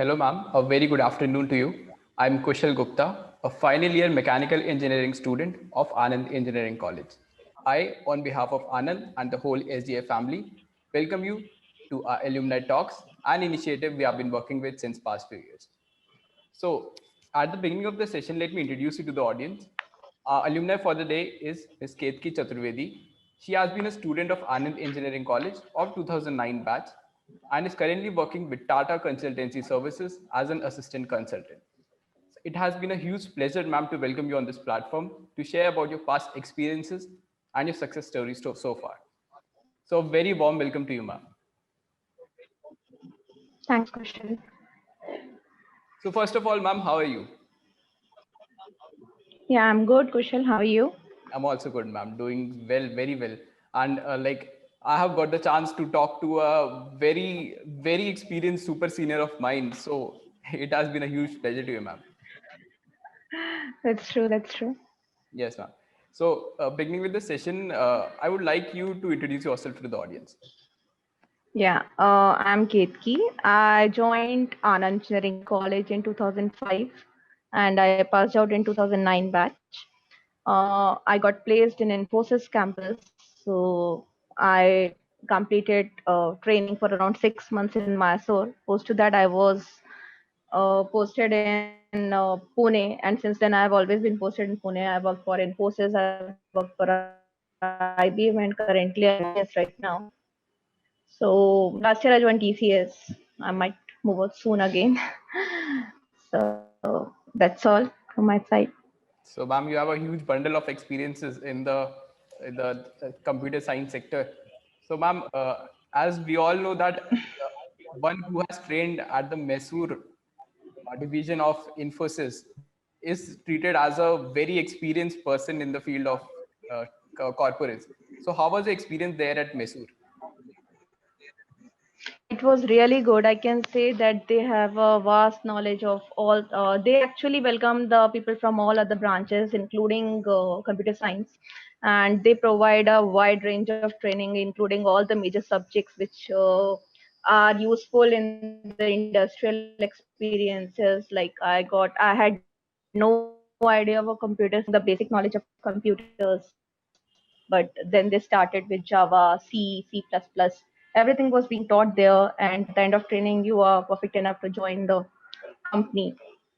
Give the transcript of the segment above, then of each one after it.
Hello, ma'am. A very good afternoon to you. I'm Kushal Gupta, a final year mechanical engineering student of Anand Engineering College. I, on behalf of Anand and the whole SGA family, welcome you to our alumni talks, an initiative we have been working with since past few years. So, at the beginning of the session, let me introduce you to the audience. Our alumni for the day is Ms. Ketki Chaturvedi. She has been a student of Anand Engineering College of 2009 batch and is currently working with Tata Consultancy Services as an assistant consultant. It has been a huge pleasure, ma'am, to welcome you on this platform to share about your past experiences and your success stories so far. So, very warm welcome to you, ma'am. Thanks, Kushal. So, first of all, ma'am, how are you? Yeah, I'm good, Kushal. How are you? I'm also good, ma'am. Doing well, very well. And I have got the chance to talk to a very, very experienced super senior of mine. So it has been a huge pleasure to you, ma'am. That's true. That's true. Yes, ma'am. So beginning with the session, I would like you to introduce yourself to the audience. Yeah, I'm Ketki. I joined Anand Engineering College in 2005 and I passed out in 2009 batch. I got placed in Infosys campus. So I completed training for around 6 months in Mysore. Post to that, I was posted in Pune, and since then I've always been posted in Pune. I worked for Infosys, I worked for IBM, and currently I'm in TCS right now. So last year I joined TCS. I might move out soon again. So that's all from my side. So, ma'am, you have a huge bundle of experiences in the computer science sector. So, ma'am, as we all know that one who has trained at the Mysore division of Infosys is treated as a very experienced person in the field of uh, corporates. So, how was the experience there at Mysore? It was really good. I can say that they have a vast knowledge of all. They actually welcome the people from all other branches, including computer science, and they provide a wide range of training, including all the major subjects which are useful in the industrial experiences. Like I had no idea of computers. I was just having the basic knowledge of computers, but then they started with Java, C, C++. Everything was being taught there, and that's the kind of training you are perfect enough to join the company.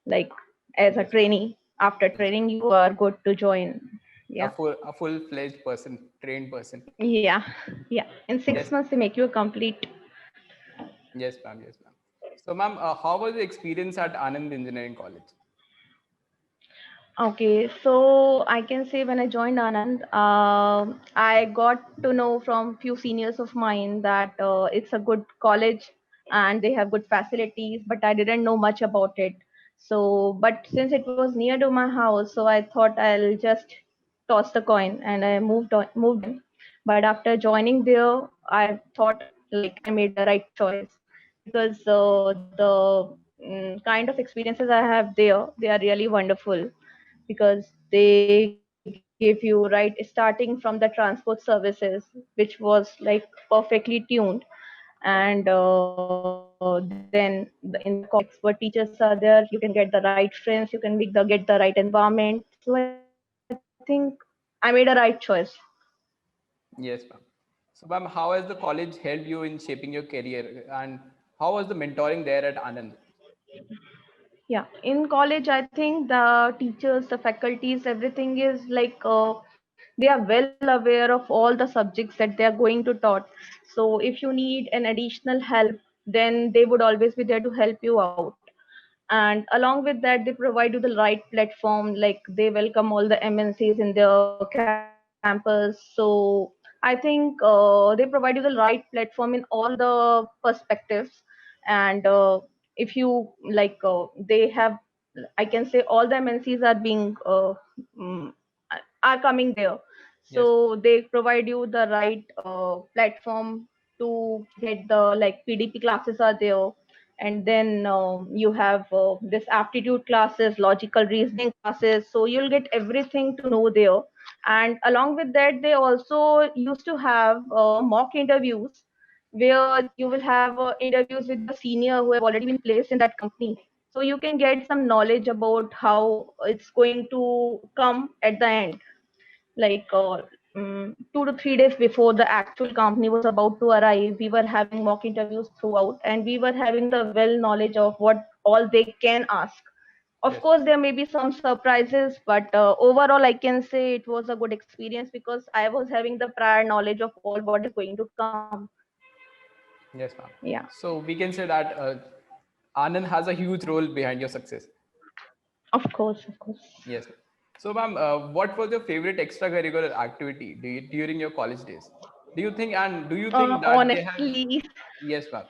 Like as a trainee, Yes, after training, you are good to join. Yeah, a full-fledged person, trained person. yeah, yeah. In 6 months, Yes, they make you a complete. yes, ma'am. Yes, ma'am. So, ma'am, how was the experience at Anand Engineering College? Okay, so I can say when I joined Anand, I got to know from few seniors of mine that it's a good college and they have good facilities, but I didn't know much about it. So, but since it was near to my house, so I thought I'll just toss the coin and I moved in. But after joining there, I thought like I made the right choice because the kind of experiences I have there, they are really wonderful because they give you right starting from the transport services, which was like perfectly tuned, and then in the college expert teachers are there. You can get the right friends, you can get the right environment. So I think I made a right choice. Yes, ma'am. So, ma'am, how has the college helped you in shaping your career, and how was the mentoring there at Anand? Yeah, in college, I think the teachers, the faculties, everything is like they are well aware of all the subjects that they are going to taught. So if you need an additional help, then they would always be there to help you out. And along with that, they provide you the right platform, like they welcome all the MNCs in their campus. So I think they provide you the right platform in all the perspectives. And if you like they have, I can say all the MNCs are being mm, are coming there, Yes, so they provide you the right platform to get the like PDP classes are there, and then you have this aptitude classes, logical reasoning classes, so you'll get everything to know there. And along with that, they also used to have mock interviews where you will have interviews with the senior who have already been placed in that company. So you can get some knowledge about how it's going to come at the end. Like 2 to 3 days before the actual company was about to arrive, we were having mock interviews throughout, and we were having the well knowledge of what all they can ask. Of Yes. course, there may be some surprises, but overall, I can say it was a good experience because I was having the prior knowledge of all what is going to come. Yes, ma'am. Yeah, So we can say that Anand has a huge role behind your success. of course, of course. Yes. So, ma'am, what was your favorite extracurricular activity during your college days? Do you think that they have? Honestly, Yes, ma'am.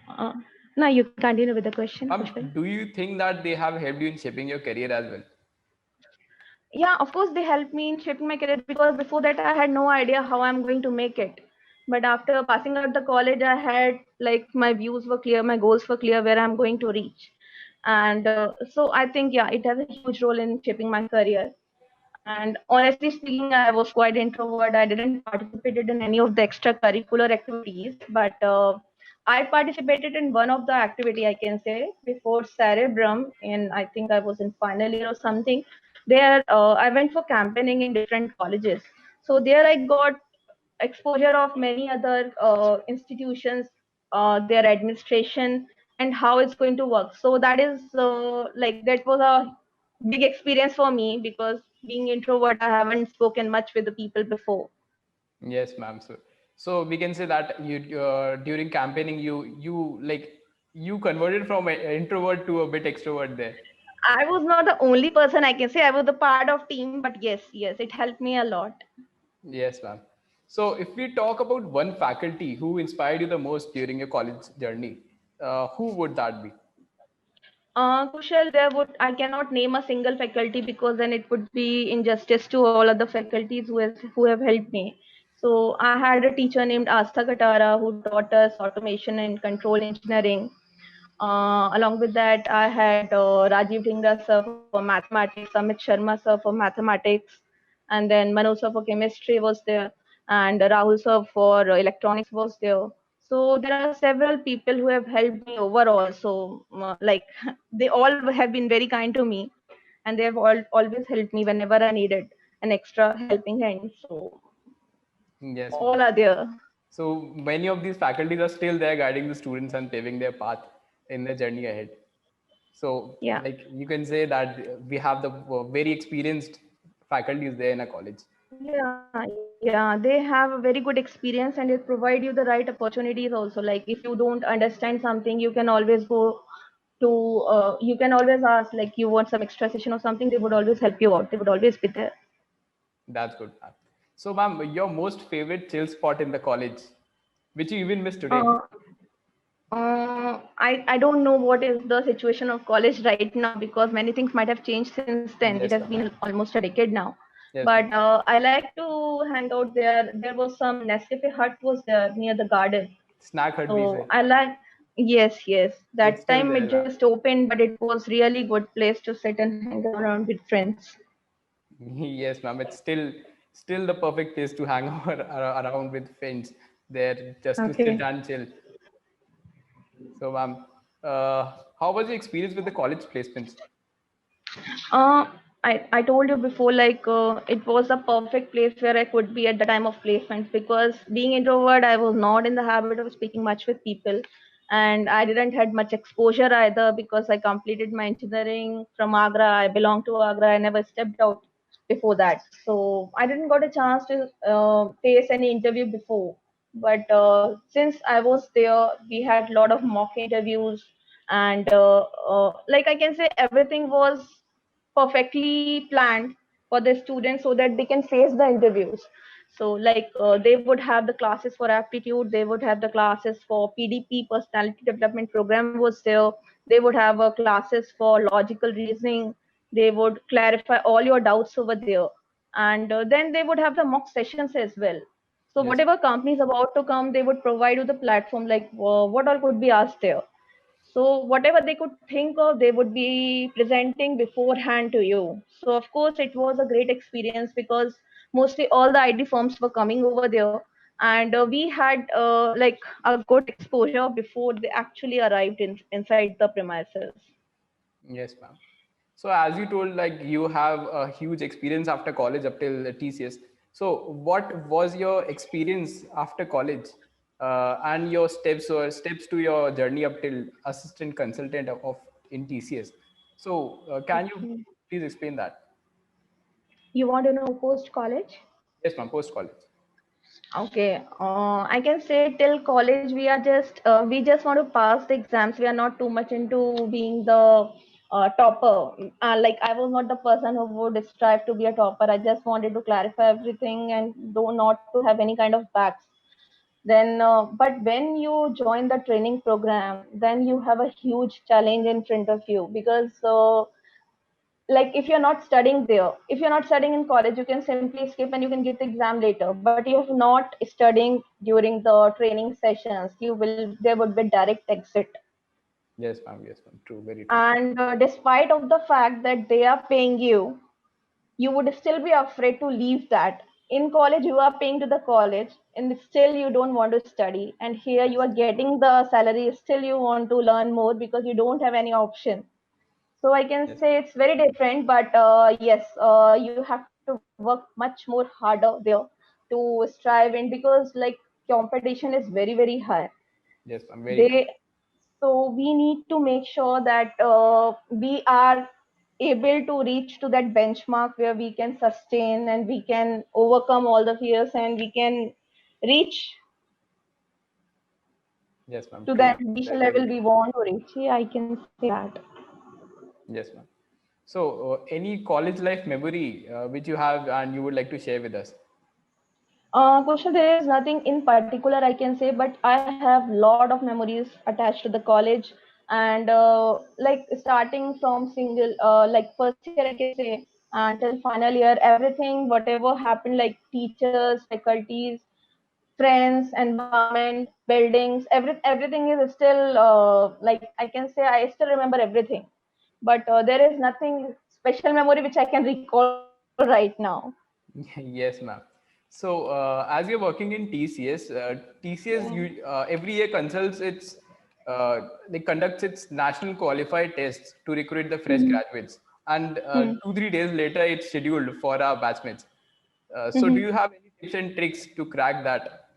uh, now you can continue with the question, Kushal. Do you think that they have helped you in shaping your career as well? Yeah, of course, they helped me in shaping my career because before that, I had no idea how I'm going to make it. But after passing out the college, I had like my views were clear, my goals were clear, where I'm going to reach. And so I think, yeah, it has a huge role in shaping my career. And honestly speaking, I was quite introvert. I didn't participated in any of the extracurricular activities, but I participated in one of the activity I can say before Cerebrum. In I think I was in final year or something. There, I went for campaigning in different colleges. So there, I got exposure of many other institutions, their administration, and how it's going to work. So that is like that was a big experience for me because being introvert, I haven't spoken much with the people before. Yes, ma'am. So we can say that you during campaigning you converted from an introvert to a bit extrovert there. I was not the only person I can say. I was the part of team, but yes, it helped me a lot. Yes, ma'am. So if we talk about one faculty who inspired you the most during your college journey, who would that be? Kushal, there would I cannot name a single faculty because then it would be injustice to all other faculties who have helped me. So I had a teacher named Astha Katara who taught us automation and control engineering. Along with that, I had Rajiv Dhingra sir for mathematics, Amit Sharma sir for mathematics, and then Manu sir for chemistry was there, and Rahul sir for electronics was there. So there are several people who have helped me overall. So like they all have been very kind to me, and they have always helped me whenever I needed an extra helping hand. So Yes, ma'am. all are there. So many of these faculties are still there guiding the students and paving their path in their journey ahead. So, Yeah. like you can say that we have the very experienced faculties there in a college. Yeah, they have a very good experience and it provide you the right opportunities also. Like if you don't understand something, you can always go to you can always ask like you want some extra session or something. They would always help you out. They would always be there. That's good, ma'am. So, ma'am, your most favorite chill spot in the college, which you even miss today. Uh, I don't know what is the situation of college right now because many things might have changed since then. It has Yes, ma'am. been almost a decade now. Yes, But ma'am. I like to hang out there. There was some Nescafe hut was there near the garden. Snack hut, we So say. I like, yes. It's That still time it there, ma'am. just opened, but it was really good place to sit and hang around with friends. Yes, ma'am. It's still the perfect place to hang around with friends there just to sit Okay. and chill. So, ma'am, how was your experience with the college placements? Uh, I told you before, like it was a perfect place where I could be at the time of placement because being introvert, I was not in the habit of speaking much with people, and I didn't had much exposure either because I completed my engineering from Agra. I belong to Agra. I never stepped out before that, so I didn't got a chance to face any interview before. But since I was there, we had a lot of mock interviews, and like I can say, everything was perfectly planned for the students so that they can face the interviews. So like they would have the classes for aptitude, they would have the classes for PDP, personality development program was there, they would have classes for logical reasoning, they would clarify all your doubts over there, and then they would have the mock sessions as well. So Yes. whatever company is about to come, they would provide you the platform like what all could be asked there. So whatever they could think of, they would be presenting beforehand to you. So of course, it was a great experience because mostly all the IT firms were coming over there, and we had like a good exposure before they actually arrived inside the premises. Yes, ma'am. So as you told, like you have a huge experience after college up till the TCS. So what was your experience after college, and your steps to your journey up till assistant consultant of in TCS? So can you Okay. please explain that? You want to know post college? Yes, ma'am. Post college. Okay, I can say till college we just want to pass the exams. We are not too much into being the topper. Like I was not the person who would strive to be a topper. I just wanted to clarify everything and do not to have any kind of backs. Then, but when you join the training program, then you have a huge challenge in front of you because like if you're not studying there, if you're not studying in college, you can simply skip and you can give the exam later, but if you're not studying during the training sessions, you will there would be direct exit. Yes, ma'am. Yes, ma'am. True. Very true. And despite of the fact that they are paying you, you would still be afraid to leave that. In college you are paying to the college and still you don't want to study, and here you are getting the salary, still you want to learn more because you don't have any option. So I can Yes. say it's very different, but yes, you have to work much more harder there to strive in, because like competition is very, very high. Yes, ma'am. Very true. They so we need to make sure that we are able to reach to that benchmark where we can sustain and we can overcome all the fears and we can reach Yes, ma'am. to True. that ambition Very level true. we want to reach. Yeah, I can say that. Yes, ma'am. So, any college life memory which you have and you would like to share with us? Question, there is nothing in particular I can say, but I have lot of memories attached to the college, and like starting from single, like first year I can say until final year, everything, whatever happened, like teachers, faculties, friends, environment, buildings, everything is still like I can say I still remember everything, but there is nothing special memory which I can recall right now. Yes, ma'am. So, as you're working in TCS, TCS every year consults its, they conducts its national qualified tests to recruit the fresh Mhm. graduates, and Hmm. 2 3 days later it's scheduled for our batchmates. So, do Mhm. you have any tips and tricks to crack that?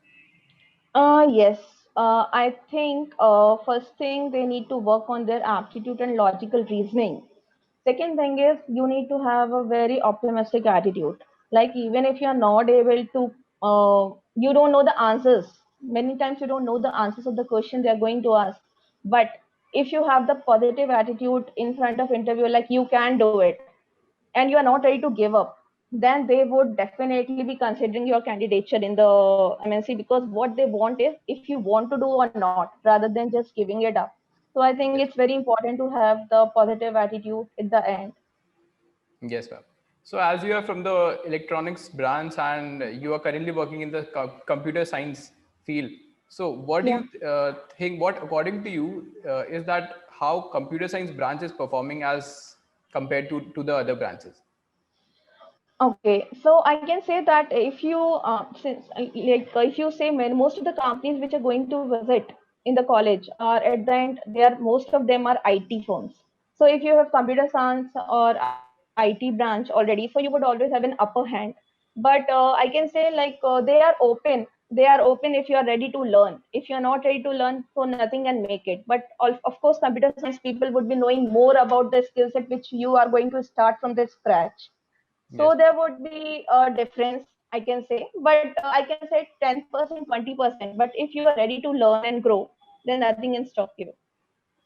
Yes. I think first thing they need to work on their aptitude and logical reasoning. Second thing is you need to have a very optimistic attitude. Like even if you're not able to, you don't know the answers. Many times you don't know the answers of the question they're going to ask. But if you have the positive attitude in front of interview, like you can do it, and you are not ready to give up, then they would definitely be considering your candidature in the MNC, because what they want is if you want to do or not, rather than just giving it up. So I think it's Yes. very important to have the positive attitude at the end. Yes, ma'am. So, as you are from the electronics branch and you are currently working in the computer science field, so what do Yeah. you think? What, according to you, is that how computer science branch is performing as compared to the other branches? Okay, so I can say that if you since like if you say most of the companies which are going to visit in the college are at the end, they are most of them are IT firms. So if you have computer science or IT branch already, so you would always have an upper hand. But I can say like they are open. They are open if you are ready to learn. If you are not ready to learn, so nothing can make it. But of course, computer science people would be knowing more about the skill set which you are going to start from the scratch. So Yes, there would be a difference, I can say, but I can say 10%, 20%. But if you are ready to learn and grow, then nothing can stop you.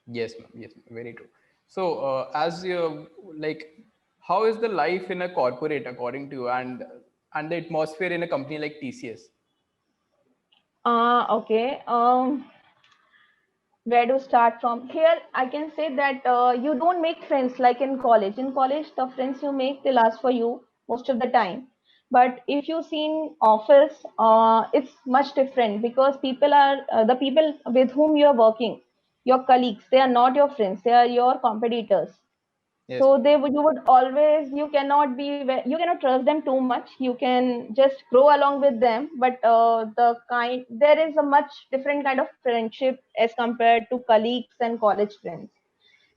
yes, ma'am. Yes, ma'am. Very true. So, as you like, how is the life in a corporate according to you, and the atmosphere in a company like TCS? Okay. Where to start from? Here, I can say that you don't make friends like in college. In college, the friends you make, they last for you most of the time. But if you see in office, it's much different because people are the people with whom you are working, your colleagues. They are not your friends. They are your competitors. Yes, So ma'am. you would always, you cannot you cannot trust them too much. You can just grow along with them, but there is a much different kind of friendship as compared to colleagues and college friends.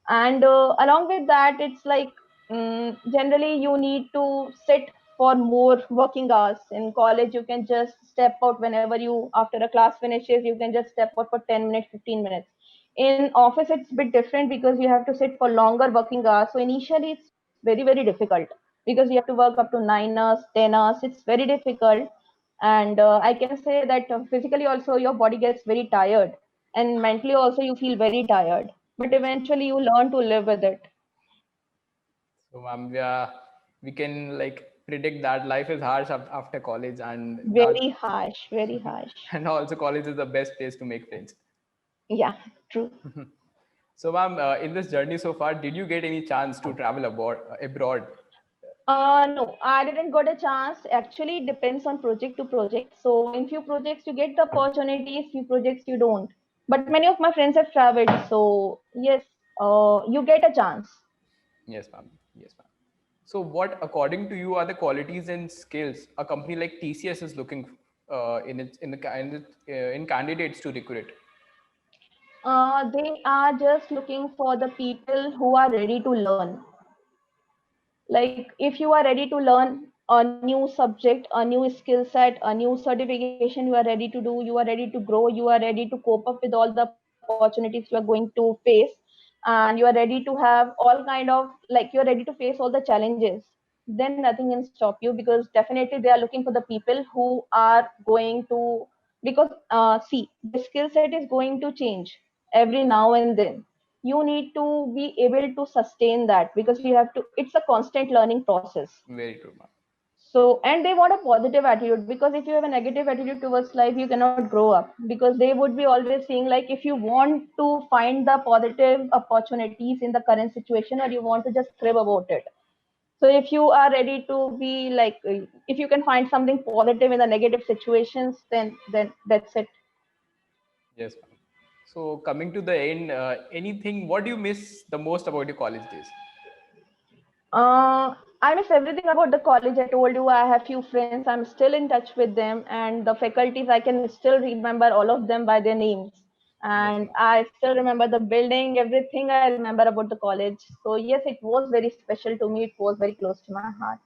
And along with that, it's like, generally you need to sit for more working hours. In college you can just step out whenever you, after a class finishes, you can just step out for 10 minutes, 15 minutes. In office it's a bit different because you have to sit for longer working hours. So initially it's very, very difficult because you have to work up to 9 hours, 10 hours. It's very difficult. And I can say that physically also your body gets very tired, and mentally also you feel very tired, but Yes, ma'am. eventually you learn to live with it. So, ma'am, we can like predict that life is harsh after college, and that, Very harsh, very harsh. and also college is the best place to make friends. Yeah, true. So, ma'am, in this journey so far, did you get any chance to travel abroad? No, I didn't got a chance. Actually, it depends on project to project. So in few projects you get the opportunities, few projects you don't. But many of my friends have traveled. So yes, you get a chance. Yes, ma'am. Yes, ma'am. So, what, according to you, are the qualities and skills a company like TCS is looking in candidates to recruit? They are just looking for the people who are ready to learn. Like if you are ready to learn a new subject, a new skill set, a new certification, you are ready to do, you are ready to grow, you are ready to cope up with all the opportunities you are going to face, and you are ready to have all kind of, like you're ready to face all the challenges, then nothing can stop you, because definitely they are looking for the people who are going to, because see, the skill set is going to change every now and then. You need to be able to sustain that, because you have to, it's a constant learning process. Very true, ma'am. So, and they want a positive attitude, because if you have a negative attitude towards life, you cannot grow up, because they would be always saying like, if you want to find the positive opportunities in the current situation, or you want to just crib about it. So if you are ready to be like, if you can find something positive in the negative situations, then that's it. Yes, ma'am. So, coming to the end, anything, what do you miss the most about your college days? I miss everything about the college. I told you I have few friends. I'm still in touch with them, and the faculties I can still remember all of them by their names. Yes, And ma'am. I still remember the building, everything I remember about the college. So yes, it was very special to me. It was very close to my heart.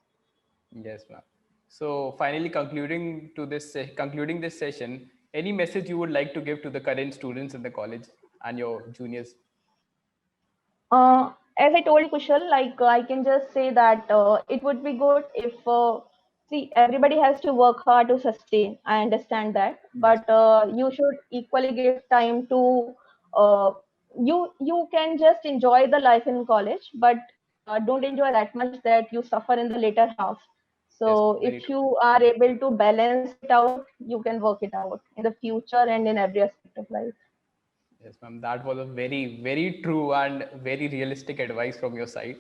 Yes, ma'am. So, finally, concluding this session, any message you would like to give to the current students in the college and your juniors? As I told you, Kushal, like I can just say that it would be good if, see, everybody has to work hard to sustain. I understand that, Yes, but ma'am. you should equally give time to, uh, you can just enjoy the life in college, but don't enjoy that much that you suffer in the later half. Yes, So ma'am. Very if true. you are able to balance it out, you can work it out in the future and in every aspect of life. Yes, ma'am. That was a very, very true and very realistic advice from your side.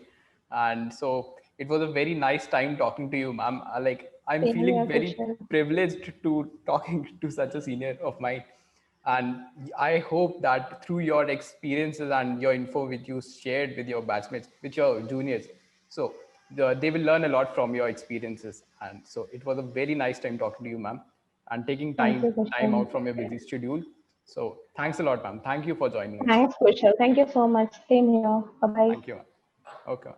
And so it was a very nice time talking to you, ma'am. I'm Same feeling here, very Kushal. privileged to talking to such a senior of mine. And I hope that through your experiences and your info which you shared with your batchmates, with your juniors, so they will learn a lot from your experiences. And so it was a very nice time talking to you, ma'am, and taking Thank you, time Kushal. out from your busy schedule. So thanks a lot, ma'am. Thank you for joining us. Thanks, Kushal. Thank you so much. Same here. Bye bye. Thank you, ma'am. Okay, ma'am.